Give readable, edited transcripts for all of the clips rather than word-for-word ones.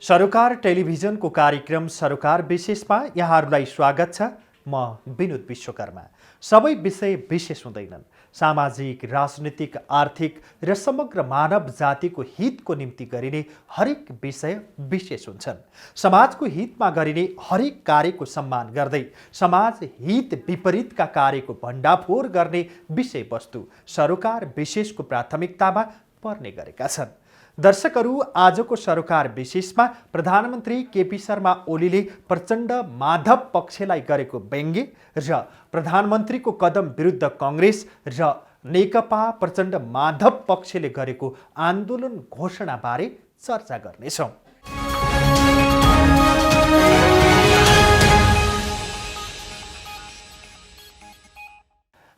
सरोकार टेलिभिजनको कार्यक्रम सरोकार विशेषमा यहाँहरूलाई स्वागत छ। म विनोद विश्वकर्मा। सबै विषय विशेष हुँदैनन्। सामाजिक, राजनीतिक, आर्थिक र समग्र मानव जातिको हितको निम्ति गरिने हरेक विषय विशेष हुन्छन्। समाजको हितमा गरिने हरेक कार्यको सम्मान गर्दै समाज हित विपरीतका कार्यको भण्डाफोर गर्ने विषयवस्तु सरोकार विशेषको प्राथमिकतामा पर्ने गरेका छन्। दर्शकहरू, आजको सरोकार विशेषमा प्रधानमन्त्री केपी शर्मा ओलीले प्रचण्ड माधव पक्षलाई गरेको व्यङ्ग्य र प्रधानमन्त्रीको कदम विरुद्ध काङ्ग्रेस र नेकपा प्रचण्ड माधव पक्षले गरेको आन्दोलन घोषणाबारे चर्चा गर्नेछौँ।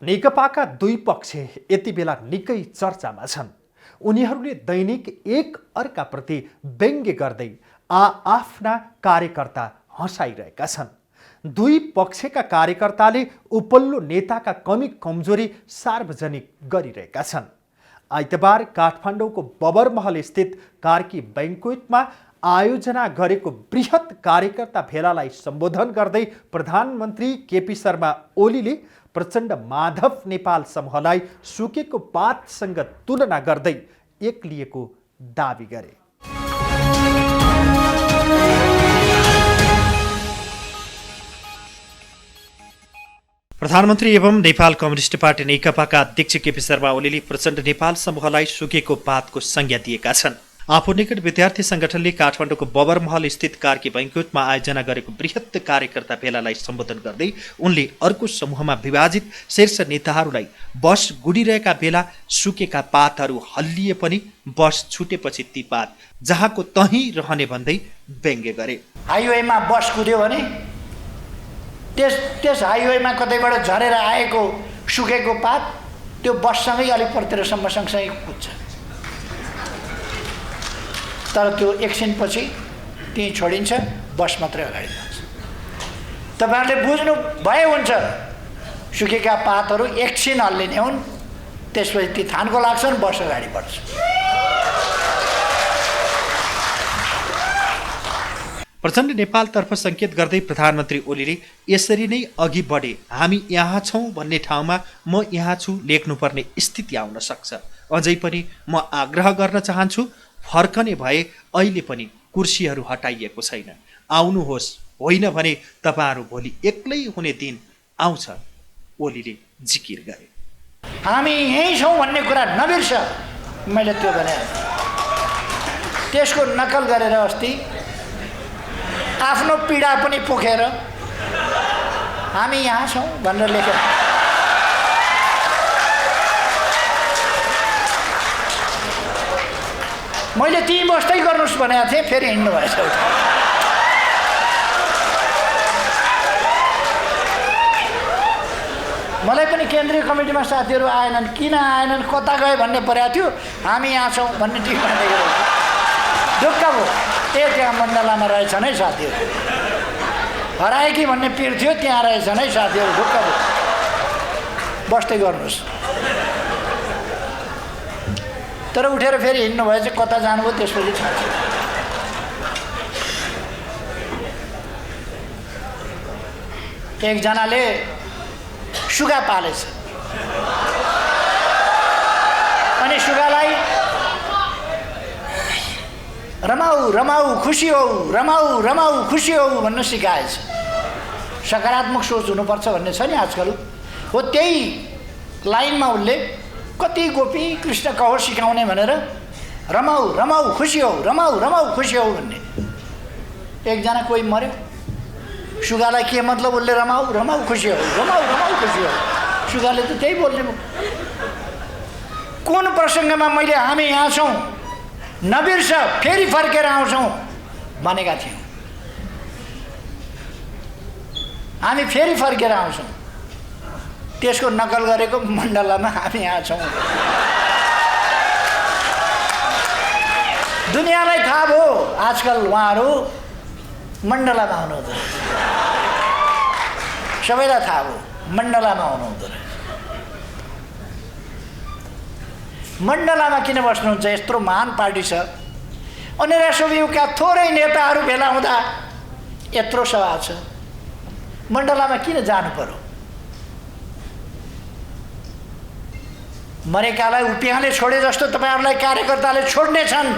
नेकपाका दुई पक्ष यति बेला निकै चर्चामा छन्। उनीहरूले दैनिक एक अर्काप्रति व्यङ्ग्य गर्दै आफ्ना कार्यकर्ता हँसाइरहेका छन्। दुई पक्षका कार्यकर्ताले उपल्लो नेताका कमी कमजोरी सार्वजनिक गरिरहेका छन्। आइतबार काठमाडौँको बबरमहल स्थित कार्की बैङ्क्वेटमा आयोजना गरेको बृहत कार्यकर्ता भेलालाई सम्बोधन गर्दै प्रधानमन्त्री केपी शर्मा ओलीले प्रचण्ड माधव नेपाल समूहलाई सुकेको पातसँग तुलना गर्दै एक्लिएको दाबी गरे। प्रधानमन्त्री एवं नेपाल कम्युनिस्ट पार्टी नेकपाका अध्यक्ष केपी शर्मा ओलीले प्रचण्ड नेपाल समूहलाई सुकेको पातको संज्ञा दिएका छन्। आफू निकट विद्यार्थी संगठनले काठमाडौँको बबरमहल स्थित कार्की बैङ्क्वेटमा आयोजना गरेको बृहत कार्यकर्ता भेलालाई सम्बोधन गर्दै उनले अर्को समूहमा विभाजित शीर्ष नेताहरूलाई बस गुडिरहेका बेला सुकेका पातहरू हल्लिए पनि बस छुटेपछि ती पात जहाँको तहीँ रहने भन्दै व्यङ्ग्य गरे। हाइवेमा बस कुद्यो भने त्यस हाइवेमा कतैबाट झरेर आएको सुकेको पात त्यो बससँगै अलिक परतिरसम्म सँगसँगै कुद्छ, तर त्यो एकछिनपछि त्यहीँ छोडिन्छ, बस मात्रै अगाडि जान्छ। तपाईँहरूले बुझ्नु भए हुन्छ, सुकेका पातहरू एकछिन हल्लिने हुन्, त्यसपछि ती थानको लाग्छन्, बस अगाडि बढ्छ। प्रचण्ड नेपालतर्फ सङ्केत गर्दै प्रधानमन्त्री ओलीले यसरी नै अघि बढे हामी यहाँ छौँ भन्ने ठाउँमा म यहाँ छु लेख्नुपर्ने स्थिति आउन सक्छ। अझै पनि म आग्रह गर्न चाहन्छु, फर्कने भए अहिले पनि कुर्सीहरू हटाइएको छैन, आउनुहोस्, होइन भने तपाईँहरू भोलि एक्लै हुने दिन आउँछ, ओलीले जिकिर गरे। हामी यहीँ छौँ भन्ने कुरा नबिर्स, मैले त्यो भने त्यसको नकल गरेर अस्ति आफ्नो पीडा पनि पोखेर हामी यहाँ छौँ भनेर लेखेर मैले त्यहीँ बस्दै गर्नुहोस् भनेको थिएँ, फेरि हिँड्नु भएछ। मलाई पनि केन्द्रीय कमिटीमा साथीहरू आएनन्, किन आएनन्, कता गए भन्ने परेको थियो। हामी यहाँ छौँ भन्ने टिकमा देखेर ढुक्क भयो। त्यहाँ मण्डलामा रहेछन् है साथीहरू, हराए कि भन्ने पिर थियो, त्यहाँ रहेछन् है साथीहरू, ढुक्क भयो, बस्दै गर्नुहोस्। तर उठेर फेरि हिँड्नु भएछ, कता जानुभयो त्यसपछि थाहा छ। एकजनाले सुगा पालेछ, अनि सुगालाई रमाऊ रमाऊ खुसी हौ, रमाऊ रमाऊ खुसी हौ भन्नु सिकाएछ। सकारात्मक सोच हुनुपर्छ भन्ने छ नि आजकल, हो त्यही लाइनमा उसले कति गोपी कृष्ण कहो सिकाउने भनेर रमाऊ रमाऊ खुसी हौ, रमाऊ रमाऊ खुसी हौ भन्ने। एकजना कोही मर्यो, सुगालाई के मतलब, उसले रमाऊ रमाऊ खुसी हौ, रमाऊ रमाऊ खुसी हौ, सुगाले त त्यही बोल्ने। कुन प्रसङ्गमा मैले हामी यहाँ छौँ नबिर्स फेरि फर्केर आउँछौँ भनेका थियौँ, हामी फेरि फर्केर आउँछौँ, त्यसको नकल गरेको मण्डलामा हामी यहाँ छौँ। दुनियाँलाई थाहा भयो आजकल उहाँहरू मण्डलामा आउनुहुँदो रहेछ, सबैलाई थाहा भयो मण्डलामा आउनुहुँदो रहेछ। मण्डलामा किन बस्नुहुन्छ? यत्रो महान पार्टी छ, अनि रेसोभ्यूका थोरै नेताहरू भेला हुँदा यत्रो सभा छ, मण्डलामा किन जानु पर्यो? मरेकालाई उपियाँले छोडे जस्तो तपाईँहरूलाई कार्यकर्ताले छोड्ने छन्।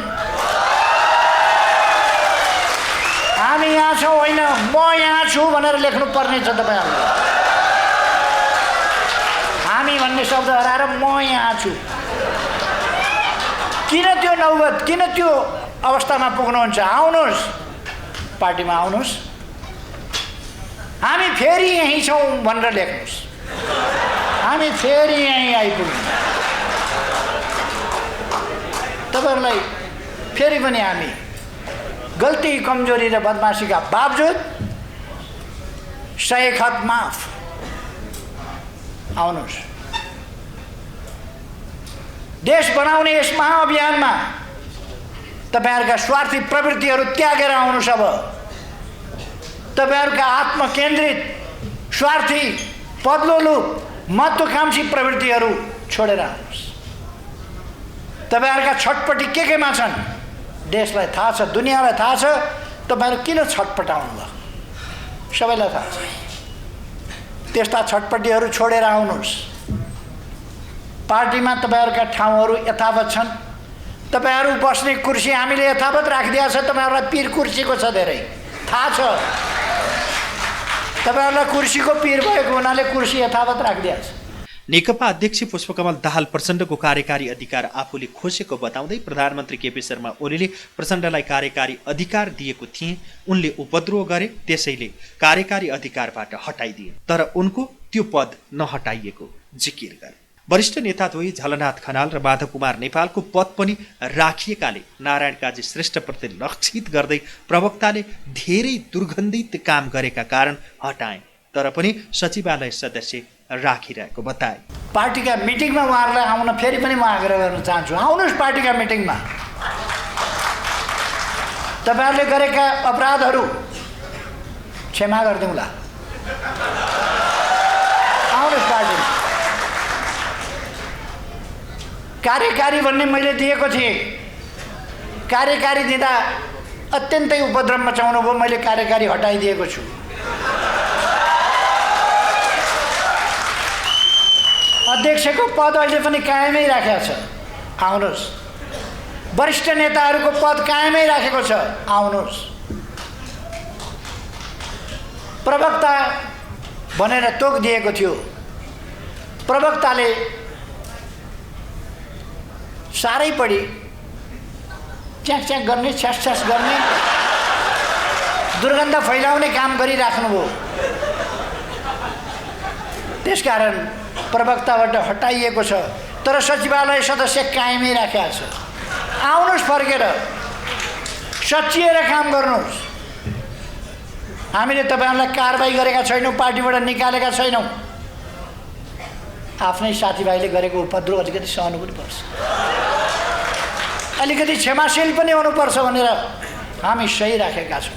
हामी यहाँ छौँ होइन, म यहाँ छु भनेर लेख्नु पर्ने छ तपाईँहरूले। हामी भन्ने शब्द हराएर म यहाँ छु। किन त्यो नौबत, किन त्यो अवस्थामा पुग्नुहुन्छ? आउनुहोस्, पार्टीमा आउनुहोस्, हामी फेरि यहीँ छौँ भनेर लेख्नुहोस्। हामी फेरि यहीँ आइपुग्यौँ। तपाईँहरूलाई फेरि पनि हामी गल्ती, कमजोरी र बदमासीका बावजुद 100 खत माफ। आउनुहोस्, देश बनाउने यस महाअभियानमा तपाईँहरूका स्वार्थी प्रवृत्तिहरू त्यागेर आउनुहोस्। अब तपाईँहरूका आत्मकेन्द्रित, स्वार्थी, पदलोलुप, महत्त्वाकांक्षी प्रवृत्तिहरू छोडेर आउनुहोस्। तपाईँहरूका छटपट्टि केमा छन् देशलाई थाहा छ, दुनियाँलाई थाहा छ। तपाईँहरू किन छटपटाउनु भयो सबैलाई थाहा छ। त्यस्ता छटपट्टिहरू छोडेर आउनुहोस्। पार्टीमा तपाईँहरूका ठाउँहरू यथावत छन्। तपाईँहरू बस्ने कुर्सी हामीले यथावत राखिदिएको छ। तपाईँहरूलाई पीर कुर्सीको छ, धेरै थाहा छ। तपाईँहरूलाई कुर्सीको पीर भएको हुनाले कुर्सी यथावत राखिदिएको छ। नेकपा अध्यक्ष पुष्पकमल दाहाल प्रचण्डको कार्यकारी अधिकार आफूले खोसेको बताउँदै प्रधानमन्त्री केपी शर्मा ओलीले प्रचण्डलाई कार्यकारी अधिकार दिएको थिए, उनले उपद्रव गरे, त्यसैले कार्यकारी अधिकारबाट हटाइदिए, तर उनको त्यो पद नहटाइएको जिकिर गरे। वरिष्ठ नेता द्वय झलनाथ खनाल र माधव कुमार नेपालको पद पनि राखिएकाले नारायण काजी श्रेष्ठप्रति लक्षित गर्दै प्रवक्ताले धेरै दुर्गन्धित काम गरेका कारण हटाए, तर पनि सचिवालय सदस्य राखिरहेको बताए। पार्टीका मिटिङमा उहाँहरूलाई आउन फेरि पनि म आग्रह गर्न चाहन्छु। आउनुहोस् पार्टीका मिटिङमा। तपाईँहरूले गरेका अपराधहरू क्षमा गरिदिउँला। आउनुहोस् पार्टीमा। कार्यकारी भन्ने मैले दिएको थिएँ। कार्यकारी दिँदा अत्यन्तै उपद्रव मचाउनु भयो, मैले कार्यकारी हटाइदिएको छु। अध्यक्षको पद अहिले पनि कायमै राखेको छ, आउनुहोस्। वरिष्ठ नेताहरूको पद कायमै राखेको छ, आउनुहोस्। प्रवक्ता भनेर तोक दिएको थियो, प्रवक्ताले साह्रै बढी च्याक च्याक गर्ने, छ्यास छ्यास गर्ने, दुर्गन्ध फैलाउने काम गरिराख्नुभयो। त्यसकारण प्रवक्ताबाट हटाइएको छ, तर सचिवालय सदस्य कायमै राखेको छ। आउनुहोस्, फर्केर सचिएर काम गर्नुहोस्। हामीले तपाईँहरूलाई कारबाही गरेका छैनौँ, पार्टीबाट निकालेका छैनौँ। आफ्नै साथीभाइले गरेको उपद्रव अलिकति सहनु पनि पर्छ, अलिकति क्षमाशील पनि हुनुपर्छ भनेर हामी सही राखेका छौँ।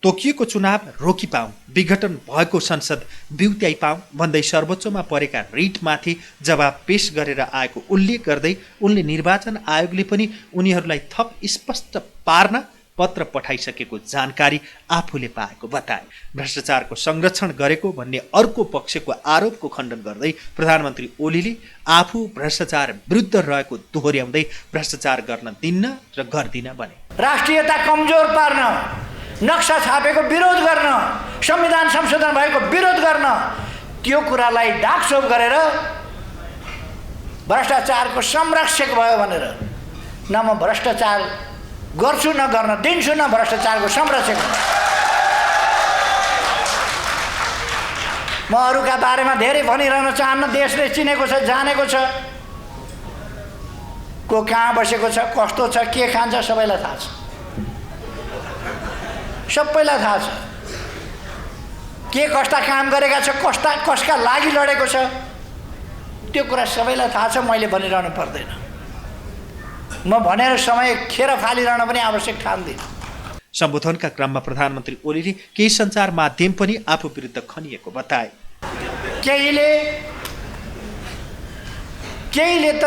तोकिएको चुनाव रोकी पाऊँ, विघटन भएको संसद बिउत्याइ पाऊँ भन्दै सर्वोच्चमा परेका रिटमाथि जवाब पेश गरेर आएको उल्लेख गर्दै उनले निर्वाचन आयोगले पनि उनीहरूलाई थप स्पष्ट पार्न पत्र पठाइसकेको जानकारी आफूले पाएको बताए। भ्रष्टाचारको संरक्षण गरेको भन्ने अर्को पक्षको आरोपको खण्डन गर्दै प्रधानमन्त्री ओलीले आफू भ्रष्टाचार विरुद्ध रहेको दोहोर्याउँदै भ्रष्टाचार गर्न दिन्न र गर्दिन भने। राष्ट्रियता कमजोर पार्न, नक्सा छापेको विरोध गर्न, संविधान संशोधन भएको विरोध गर्न, त्यो कुरालाई ढाकछोप गरेर भ्रष्टाचारको संरक्षक भयो भनेर न म भ्रष्टाचार गर्छु न गर्न दिन्छु, न भ्रष्टाचारको संरक्षक। म अरूका बारेमा धेरै भनिरहन चाहन्न। देशले चिनेको छ, जानेको छ, को कहाँ बसेको छ, कस्तो छ, के खान्छ, सबैलाई थाहा छ। सबैलाई थाहा छ के कस्ता काम गरेका छ, कसका लागि लडेको छ, त्यो कुरा सबैलाई थाहा छ। मैले भनिरहनु पर्दैन, म भनेर समय खेर फालिरहन पनि आवश्यक ठान्दिनँ। सम्बोधनका क्रममा प्रधानमन्त्री ओलीले केही सञ्चार माध्यम पनि आफू विरुद्ध खनिएको बताए। केहीले त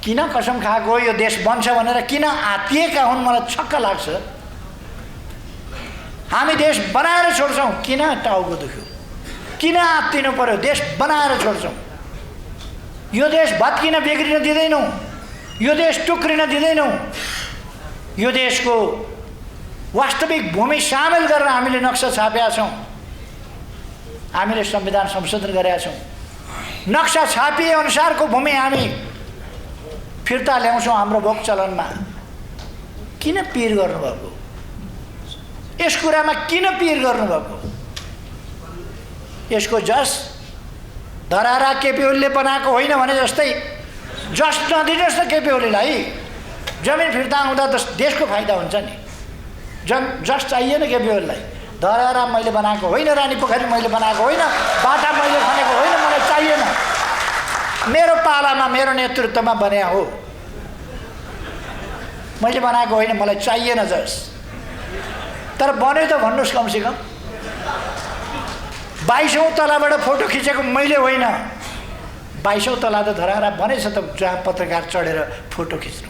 किन कसम खाएको यो देश बन्छ भनेर किन आत्तिएका हुन् मलाई छक्क लाग्छ। हामी देश बनाएर छोड्छौँ, किन टाउको दुख्यो, किन आत्तिनु पर्यो, देश बनाएर छोड्छौँ। यो देश भत्किन बिग्रिन दिँदैनौँ, यो देश टुक्रिन दिँदैनौँ। यो देशको वास्तविक भूमि सामेल गरेर हामीले नक्सा छापेका छौँ, हामीले संविधान संशोधन गरेका छौँ। नक्सा छापिए अनुसारको भूमि हामी फिर्ता ल्याउँछौँ हाम्रो भोग चलनमा। किन पिर गर्नुभएको, यस कुरामा किन पिर गर्नुभएको? यसको जस धरारा केपी ओलीले बनाएको होइन भने जस्तै जस नदिनुहोस् न केपी ओलीलाई। जमिन फिर्ता आउँदा त देशको फाइदा हुन्छ नि। जस चाहिएन केपी ओलीलाई। धरारा मैले बनाएको होइन, रानी पोखरी मैले बनाएको होइन, बाटा मैले खनेको होइन, मलाई चाहिएन। मेरो पालामा मेरो नेतृत्वमा बने हो, मैले बनाएको होइन, मलाई चाहिएन जस। तर बन्यो त भन्नुहोस् कमसेकम। 22औं तलाबाट फोटो खिचेको मैले होइन, 22औं तला त धरारा बनेछ त, जहाँ पत्रकार चढेर फोटो खिच्नु।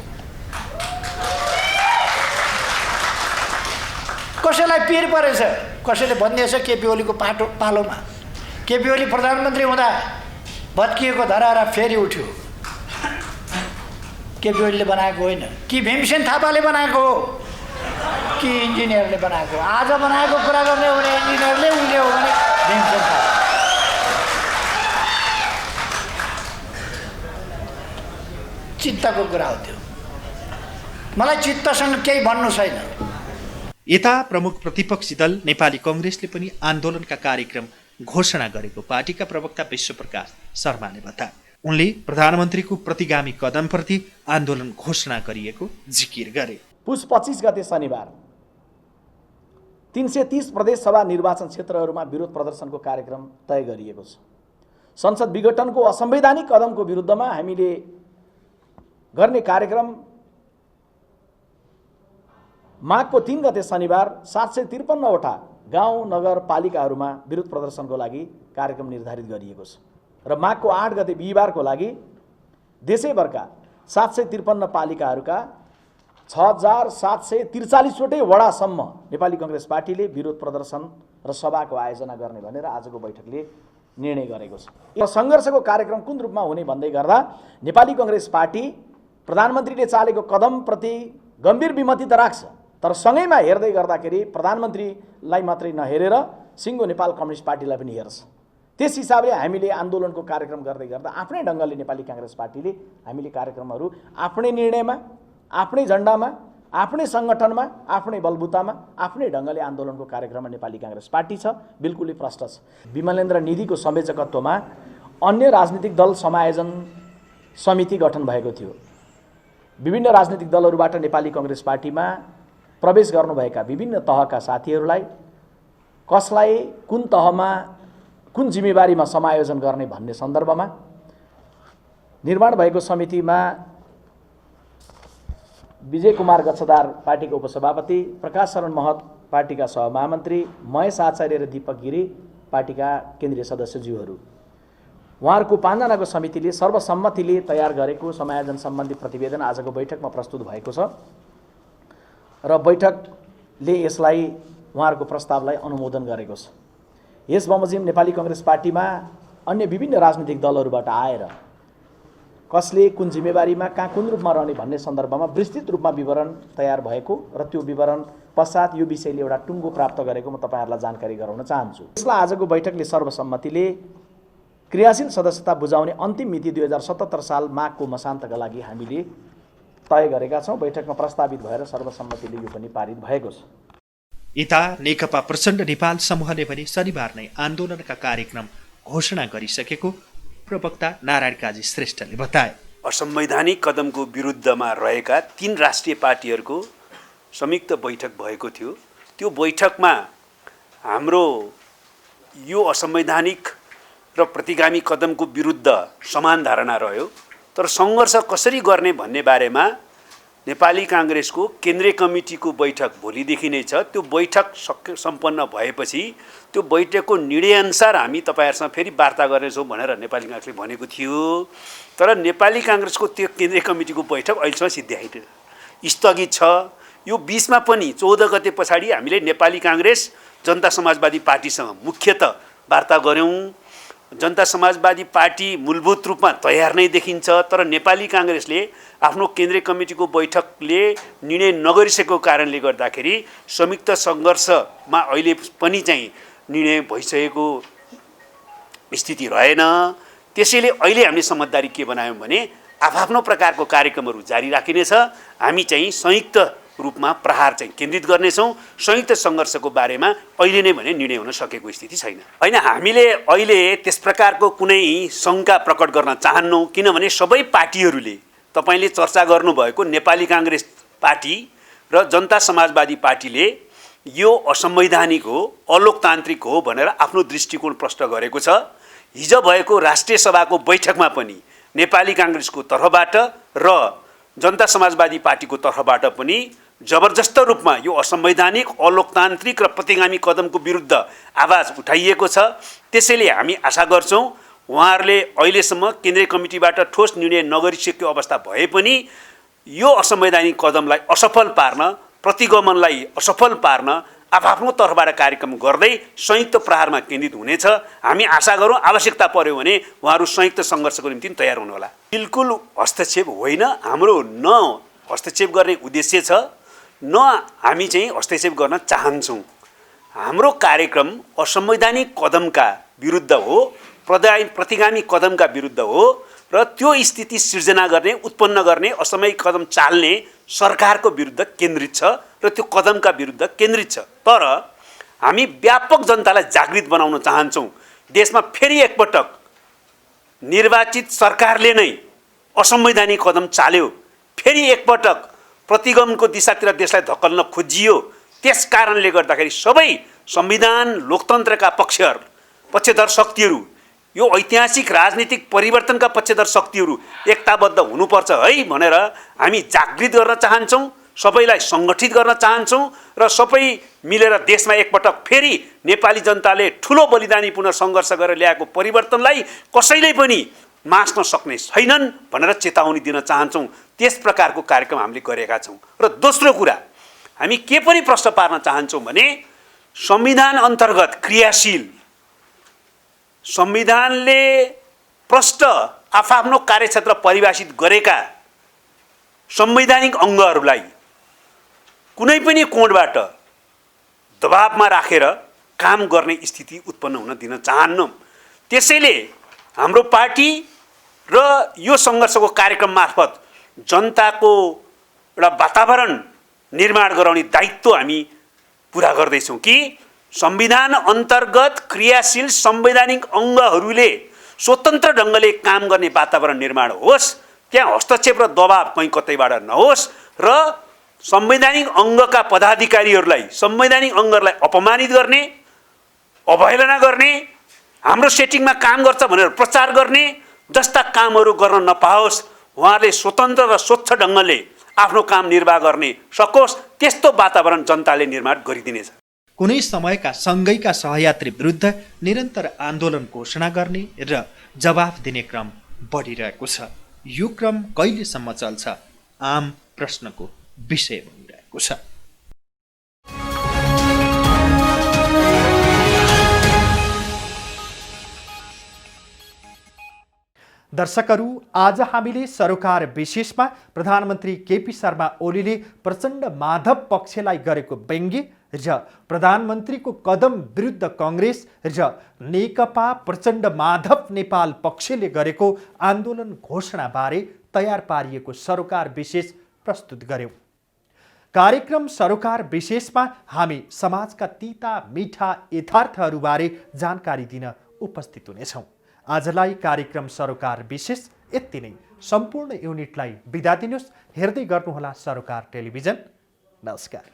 कसैलाई पिर परेछ, कसैले भनिदिएछ केपी ओलीको पालोमा। केपी ओली प्रधानमन्त्री हुँदा भत्किएको धरारा फेरि उठ्यो। केपी ओलीले बनाएको होइन कि भीमसेन थापाले बनाएको हो कि इन्जिनियरले बनाएको? आज बनाएको कुरा गर्ने हो भने इन्जिनियरले, उहिले हो भने भीमसेन थापा। चित्तको कुरा हो त्यो। मलाई चित्तसँग केही भन्नु छैन। यता प्रमुख प्रतिपक्षी दल नेपाली कङ्ग्रेसले पनि आन्दोलनका कार्यक्रम घोषणा गरेको पार्टीका प्रवक्ता विश्वप्रकाश शर्माले बताए। उनले प्रधानमन्त्रीको प्रतिगामी कदमप्रति आन्दोलन घोषणा गरिएको जिकिर गरे। पुस 25 गते शनिबार 330 प्रदेशसभा निर्वाचन क्षेत्रहरूमा विरोध प्रदर्शनको कार्यक्रम तय गरिएको छ। संसद विघटनको असंवैधानिक कदमको विरुद्धमा हामीले गर्ने कार्यक्रम माघको 3 गते शनिबार 753 वटा गाउँ नगरपालिकाहरूमा विरोध प्रदर्शनको लागि कार्यक्रम निर्धारित गरिएको छ र माघको 8 गते बिहिबारको लागि देशैभरका 753 पालिकाहरूका 6743 वटै वडासम्म नेपाली कङ्ग्रेस पार्टीले विरोध प्रदर्शन र सभाको आयोजना गर्ने भनेर आजको बैठकले निर्णय गरेको छ। यो सङ्घर्षको कार्यक्रम कुन रूपमा हुने भन्दै गर्दा नेपाली कङ्ग्रेस पार्टी प्रधानमन्त्रीले चालेको कदमप्रति गम्भीर विमति त राख्छ, तर सँगैमा हेर्दै गर्दाखेरि प्रधानमन्त्रीलाई मात्रै नहेरेर सिङ्गो नेपाल कम्युनिस्ट पार्टीलाई पनि हेर्छ। त्यस हिसाबले हामीले आन्दोलनको कार्यक्रम गर्दै गर्दा आफ्नै ढङ्गले नेपाली काङ्ग्रेस पार्टीले हामीले कार्यक्रमहरू आफ्नै निर्णयमा, आफ्नै झन्डामा, आफ्नै सङ्गठनमा, आफ्नै बलबुतामा, आफ्नै ढङ्गले आन्दोलनको कार्यक्रममा नेपाली काङ्ग्रेस पार्टी छ। बिल्कुलै प्रष्ट छ। विमलेन्द्र निधिको संयोजकत्वमा अन्य राजनीतिक दल समायोजन समिति गठन भएको थियो। विभिन्न राजनीतिक दलहरूबाट नेपाली कङ्ग्रेस पार्टीमा प्रवेश गर्नुभएका विभिन्न तहका साथीहरूलाई कसलाई कुन तहमा कुन जिम्मेवारीमा समायोजन गर्ने भन्ने सन्दर्भमा निर्माण भएको समितिमा विजय कुमार गच्छदार पार्टीको उपसभापति, प्रकाश शरण महत पार्टीका सहमहामन्त्री, महेश आचार्य र दीपक गिरी पार्टीका केन्द्रीय सदस्यज्यूहरू, उहाँहरूको 5 जनाको समितिले सर्वसम्मतिले तयार गरेको समायोजन सम्बन्धी प्रतिवेदन आजको बैठकमा प्रस्तुत भएको छ र बैठकले यसलाई उहाँहरूको प्रस्तावलाई अनुमोदन गरेको छ। यस बमोजिम नेपाली कङ्ग्रेस पार्टीमा अन्य विभिन्न राजनीतिक दलहरूबाट आएर कसले कुन जिम्मेवारीमा कहाँ कुन रूपमा रहने भन्ने सन्दर्भमा विस्तृत रूपमा विवरण तयार भएको र त्यो विवरण पश्चात यो विषयले एउटा टुङ्गो प्राप्त गरेको म तपाईँहरूलाई जानकारी गराउन चाहन्छु। यसलाई आजको बैठकले सर्वसम्मतिले क्रियाशील सदस्यता बुझाउने अन्तिम मिति 2077 साल माघको मसान्तका लागि हामीले तय गरेका छौँ। बैठकमा प्रस्तावित भएर सर्वसम्मतिले यो पनि पारित भएको छ। यता नेकपा प्रचण्ड नेपाल समूहले पनि शनिबार नै आन्दोलनका कार्यक्रम घोषणा गरिसकेको प्रवक्ता नारायण काजी श्रेष्ठले बताए। असंवैधानिक कदमको विरुद्धमा रहेका 3 राष्ट्रिय पार्टीहरूको संयुक्त बैठक भएको थियो। त्यो बैठकमा हाम्रो यो असंवैधानिक र प्रतिगामी कदमको विरुद्ध समान धारणा रह्यो, तर सङ्घर्ष कसरी गर्ने भन्ने बारेमा नेपाली काङ्ग्रेसको केन्द्रीय कमिटीको बैठक भोलिदेखि नै छ। त्यो बैठक सम्पन्न भएपछि त्यो बैठकको निर्णयअनुसार हामी तपाईँहरूसँग फेरि वार्ता गर्नेछौँ भनेर नेपाली काङ्ग्रेसले भनेको थियो। तर नेपाली काङ्ग्रेसको त्यो केन्द्रीय कमिटीको बैठक अहिलेसम्म सिद्ध्याएन, स्थगित छ। यो बिचमा पनि 14 गते पछाडि हामीले नेपाली काङ्ग्रेस जनता समाजवादी पार्टीसँग मुख्यतः वार्ता गऱ्यौँ। जनता समाजवादी पार्टी मूलभूत रूपमा तयार नै देखिन्छ, तर नेपाली काङ्ग्रेसले आफ्नो केन्द्रीय कमिटीको बैठकले निर्णय नगरिसकेको कारणले गर्दाखेरि संयुक्त सङ्घर्षमा अहिले पनि चाहिँ निर्णय भइसकेको स्थिति रहेन। त्यसैले अहिले हामीले समझदारी के बनायौँ भने आफ्नो प्रकारको कार्यक्रमहरू जारी राखिनेछ। हामी चाहिँ संयुक्त रूपमा प्रहार चाहिँ केन्द्रित गर्नेछौँ। संयुक्त सङ्घर्षको बारेमा अहिले नै भने निर्णय हुन सकेको स्थिति छैन। होइन, हामीले अहिले त्यस प्रकारको कुनै शङ्का प्रकट गर्न चाहन्नौँ, किनभने सबै पार्टीहरूले तपाईँले चर्चा गर्नुभएको नेपाली काङ्ग्रेस पार्टी र जनता समाजवादी पार्टीले यो असंवैधानिक हो, अलोकतान्त्रिक हो भनेर आफ्नो दृष्टिकोण प्रष्ट गरेको छ। हिजो भएको राष्ट्रिय सभाको बैठकमा पनि नेपाली काङ्ग्रेसको तर्फबाट र जनता समाजवादी पार्टीको तर्फबाट पनि जबरजस्त रूपमा यो असंवैधानिक, अलोकतान्त्रिक र प्रतिगामी कदमको विरुद्ध आवाज उठाइएको छ। त्यसैले हामी आशा गर्छौँ उहाँहरूले अहिलेसम्म केन्द्रीय कमिटीबाट ठोस निर्णय नगरिसकेको अवस्था भए पनि यो असंवैधानिक कदमलाई असफल पार्न, प्रतिगमनलाई असफल पार्न आफ्नो तर्फबाट कार्यक्रम गर्दै संयुक्त प्रहारमा केन्द्रित हुनेछ। हामी आशा गरौँ आवश्यकता पर्यो भने उहाँहरू संयुक्त सङ्घर्षको निम्ति तयार हुनुहोला। बिल्कुल हस्तक्षेप होइन, हाम्रो न हस्तक्षेप गर्ने उद्देश्य छ, न हामी चाहिँ हस्तक्षेप गर्न चाहन्छौँ। हाम्रो कार्यक्रम असंवैधानिक कदमका विरुद्ध हो, प्रतिगामी कदमका विरुद्ध हो र त्यो स्थिति सिर्जना गर्ने, उत्पन्न गर्ने, असामयिक कदम चाल्ने सरकारको विरुद्ध केन्द्रित छ र त्यो कदमका विरुद्ध केन्द्रित छ। तर हामी व्यापक जनतालाई जागृत बनाउन चाहन्छौँ। देशमा फेरि एकपटक निर्वाचित सरकारले नै असंवैधानिक कदम चाल्यो, फेरि एकपटक प्रतिगमनको दिशातिर देशलाई धक्कल्न खोजियो। त्यस कारणले गर्दाखेरि सबै संविधान, लोकतन्त्रका पक्षधर शक्तिहरू, यो ऐतिहासिक राजनीतिक परिवर्तनका पक्षधर शक्तिहरू एकताबद्ध हुनुपर्छ है भनेर हामी जागृत गर्न चाहन्छौँ, सबैलाई सङ्गठित गर्न चाहन्छौँ र सबै मिलेर देशमा एकपटक फेरि नेपाली जनताले ठुलो बलिदानीपूर्ण सङ्घर्ष गरेर ल्याएको परिवर्तनलाई कसैले पनि मास्न सक्ने छैनन् भनेर चेतावनी दिन चाहन्छौँ। त्यस प्रकारको कार्यक्रम हामीले गरेका छौँ। र दोस्रो कुरा हामी के पनि प्रश्न पार्न चाहन्छौँ भने संविधान अन्तर्गत क्रियाशील, संविधानले प्रष्ट आफ्नो कार्यक्षेत्र परिभाषित गरेका संवैधानिक अङ्गहरूलाई कुनै पनि कोणबाट दबावमा राखेर काम गर्ने स्थिति उत्पन्न हुन दिन चाहन्नौँ। त्यसैले हाम्रो पार्टी र यो सङ्घर्षको कार्यक्रम मार्फत जनताको एउटा वातावरण निर्माण गराउने दायित्व हामी पुरा गर्दैछौँ कि संविधान अन्तर्गत क्रियाशील संवैधानिक अङ्गहरूले स्वतन्त्र ढङ्गले काम गर्ने वातावरण निर्माण होस्, त्यहाँ हस्तक्षेप र दबाव कहीँ कतैबाट नहोस् र संवैधानिक अङ्गका पदाधिकारीहरूलाई, संवैधानिक अङ्गहरूलाई अपमानित गर्ने, अवहेलना गर्ने, हाम्रो सेटिङमा काम गर्छ भनेर प्रचार गर्ने जस्ता कामहरू गर्न नपाओस्, उहाँहरूले स्वतन्त्र र स्वच्छ ढङ्गले आफ्नो काम निर्वाह गर्ने सकोस्, त्यस्तो वातावरण जनताले निर्माण गरिदिनेछ। कुनै समयका सँगैका सहयात्री विरुद्ध निरन्तर आन्दोलन घोषणा गर्ने र जवाफ दिने क्रम बढिरहेको छ। यो क्रम कहिलेसम्म चल्छ आम प्रश्नको विषय बनिरहेको छ। दर्शकहरू, आज हामीले सरोकार विशेषमा प्रधानमन्त्री केपी शर्मा ओलीले प्रचण्ड माधव पक्षलाई गरेको व्यङ्ग्य र प्रधानमन्त्रीको कदम विरुद्ध कङ्ग्रेस र नेकपा प्रचण्ड माधव नेपाल पक्षले गरेको आन्दोलन घोषणाबारे तयार पारिएको सरोकार विशेष प्रस्तुत गर्यौं। कार्यक्रम सरोकार विशेषमा हामी समाजका तीता मिठा यथार्थहरूबारे जानकारी दिन उपस्थित हुनेछौँ। आजलाई कार्यक्रम सरोकार विशेष यति नै। सम्पूर्ण युनिटलाई बिदा दिनुहोस्। हेर्दै गर्नुहोला सरोकार टेलिभिजन। नमस्कार।